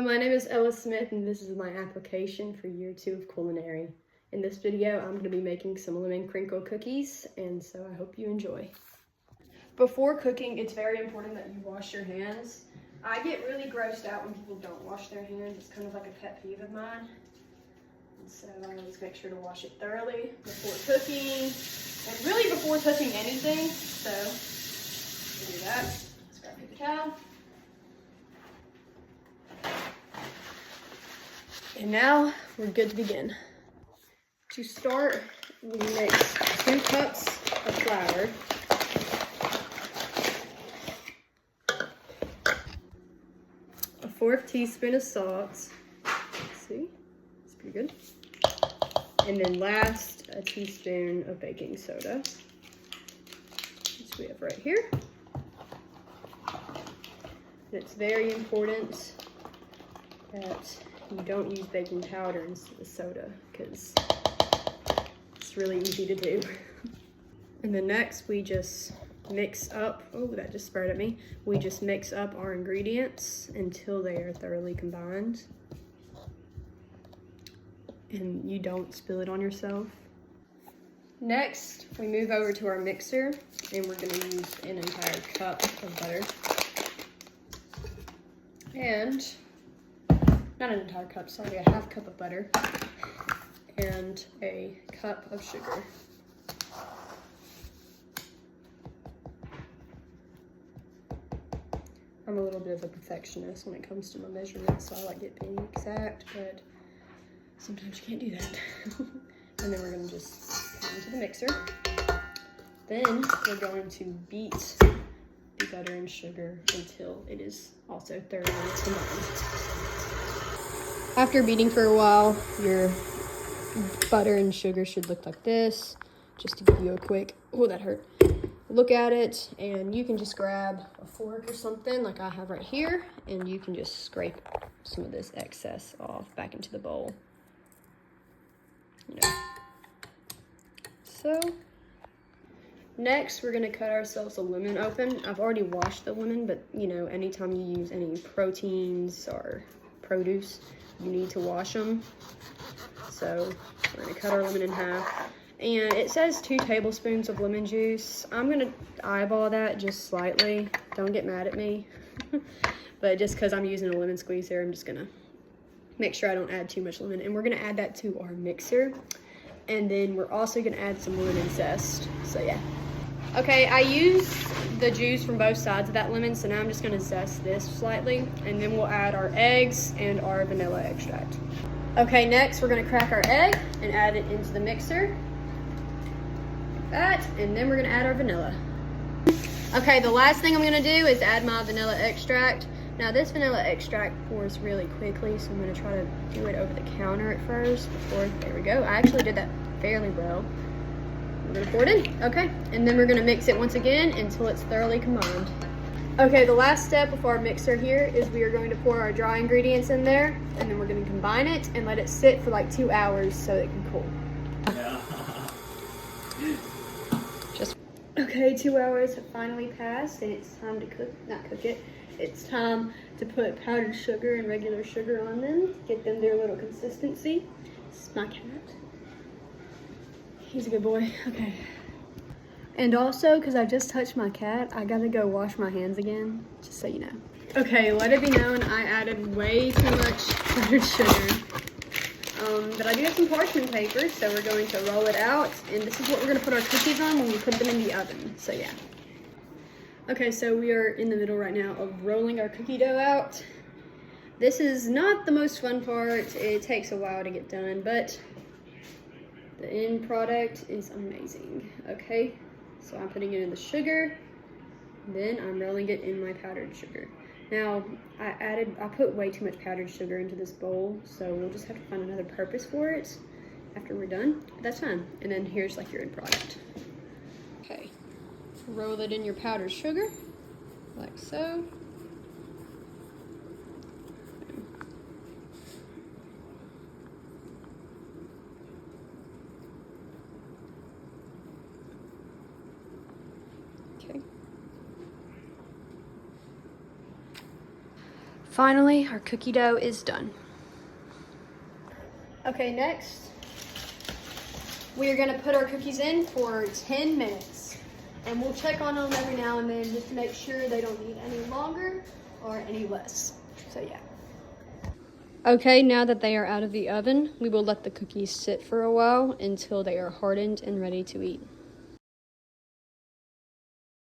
my name is Ella Smith and this is my application for year 2 of culinary. In this video, I'm going to be making some lemon crinkle cookies, and so I hope you enjoy. Before cooking, it's very important that you wash your hands. I get really grossed out when people don't wash their hands. It's kind of like a pet peeve of mine. And so I always make sure to wash it thoroughly before cooking, and really before touching anything. So we'll do that. Let's grab a paper towel. And now we're good to begin. To start, we mix 2 cups of flour, a 1/4 teaspoon of salt, see, it's pretty good, and then last, a teaspoon of baking soda, which we have right here. And it's very important that you don't use baking powder instead of soda, because it's really easy to do. And then next we just mix up, oh, that just sprayed at me. We just mix up our ingredients until they are thoroughly combined. And you don't spill it on yourself. Next, we move over to our mixer, and we're gonna use an entire cup of butter. And not an entire cup, sorry, a 1/2 cup of butter and a cup of sugar. I'm a little bit of a perfectionist when it comes to my measurements, so I like it being exact, but sometimes you can't do that. And then we're gonna just put it into the mixer. Then we're going to beat the butter and sugar until it is also thoroughly combined. After beating for a while, your butter and sugar should look like this. Just to give you a quick, oh, that hurt, look at it, and you can just grab a fork or something like I have right here, and you can just scrape some of this excess off back into the bowl. You know. So, next we're gonna cut ourselves a lemon open. I've already washed the lemon, but you know, anytime you use any proteins or produce, you need to wash them. So we're gonna cut our lemon in half. And it says 2 tablespoons of lemon juice. I'm gonna eyeball that just slightly. Don't get mad at me. But just because I'm using a lemon squeezer, I'm just gonna make sure I don't add too much lemon. And we're gonna add that to our mixer. And then we're also gonna add some lemon zest. So yeah. Okay, I used the juice from both sides of that lemon, so now I'm just gonna zest this slightly, and then we'll add our eggs and our vanilla extract. Okay, next we're gonna crack our egg and add it into the mixer, like that, and then we're gonna add our vanilla. Okay, the last thing I'm gonna do is add my vanilla extract. Now this vanilla extract pours really quickly, so I'm gonna try to do it over the counter at first before, there we go. I actually did that fairly well. We're gonna pour it in, okay? And then we're gonna mix it once again until it's thoroughly combined. Okay, the last step of our mixer here is we are going to pour our dry ingredients in there, and then we're gonna combine it and let it sit for like 2 hours so it can cool. Yeah. Okay, 2 hours have finally passed, and it's time to not cook it. It's time to put powdered sugar and regular sugar on them to get them their little consistency. This is my cat. He's a good boy. Okay. And also, because I just touched my cat, I gotta go wash my hands again, just so you know. Okay, let it be known I added way too much powdered sugar. But I do have some parchment paper, so we're going to roll it out. And this is what we're gonna put our cookies on when we put them in the oven, so yeah. Okay, so we are in the middle right now of rolling our cookie dough out. This is not the most fun part. It takes a while to get done, but the end product is amazing. Okay, so I'm putting it in the sugar, then I'm rolling it in my powdered sugar. Now, I put way too much powdered sugar into this bowl, so we'll just have to find another purpose for it after we're done, but that's fine. And then here's like your end product. Okay, roll it in your powdered sugar, like so. Finally, our cookie dough is done. Okay, next, we are gonna put our cookies in for 10 minutes. And we'll check on them every now and then just to make sure they don't need any longer or any less. So yeah. Okay, now that they are out of the oven, we will let the cookies sit for a while until they are hardened and ready to eat.